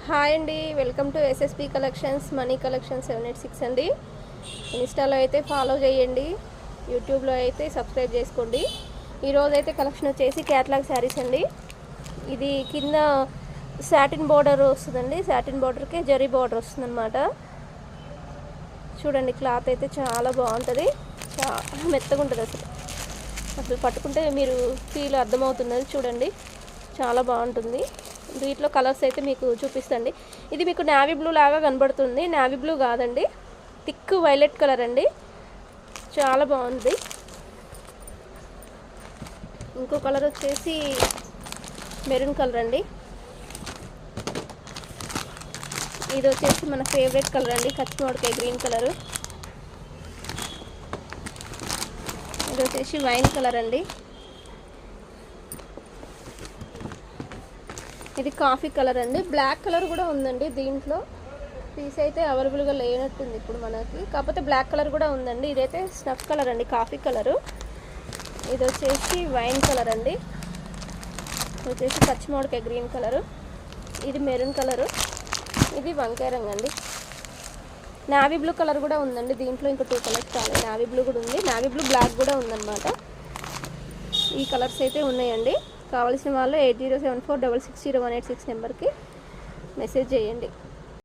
Hi అండి, welcome to SSP collections money collection 786 అండి. ఇన్స్టాలో అయితే ఫాలో చేయండి, యూట్యూబ్లో అయితే సబ్స్క్రైబ్ చేసుకోండి. ఈరోజు అయితే కలెక్షన్ వచ్చేసి క్యాట్లాగ్ శారీస్ అండి. ఇది కింద సాటిన్ బార్డర్ వస్తుందండి, సాటిన్ బార్డర్కి జరీ బార్డర్ వస్తుంది అనమాట. చూడండి, క్లాత్ అయితే చాలా బాగుంటుంది, చాలా మెత్తగా ఉంటుంది. అసలు పట్టుకుంటే మీరు ఫీల్ అర్థమవుతున్నది. చూడండి, చాలా బాగుంటుంది. వీటిలో కలర్స్ అయితే మీకు చూపిస్తండి. ఇది మీకు నావీ బ్లూ లాగా కనబడుతుంది, నావీ బ్లూ కాదండి, థిక్ వైలెట్ కలర్ అండి, చాలా బాగుంది. ఇంకో కలర్ వచ్చేసి మెరూన్ కలర్ అండి. ఇది వచ్చేసి మన ఫేవరెట్ కలర్ అండి, కచ్చిమోడకాయ గ్రీన్ కలరు. ఇది వచ్చేసి వైన్ కలర్ అండి. ఇది కాఫీ కలర్ అండి. బ్లాక్ కలర్ కూడా ఉందండి దీంట్లో. పీస్ అయితే అవైలబుల్గా లేనట్టుంది ఇప్పుడు మనకి, కాకపోతే బ్లాక్ కలర్ కూడా ఉందండి. ఇదైతే స్నఫ్ కలర్ అండి, కాఫీ కలరు. ఇది వచ్చేసి వైన్ కలర్ అండి. ఇది వచ్చేసి కచ్చిమోడకాయ గ్రీన్ కలరు. ఇది మెరూన్ కలరు. ఇది వంకాయ రంగు అండి. నావీ బ్లూ కలర్ కూడా ఉందండి దీంట్లో. ఇంకా 2 కలర్స్ కావాలి. నావీ బ్లూ కూడా ఉంది, నావీ బ్లూ బ్లాక్ కూడా ఉందన్నమాట. ఈ కలర్స్ అయితే ఉన్నాయండి. కావాల్సిన వాళ్ళు 8074660186 నెంబర్కి మెసేజ్ చేయండి.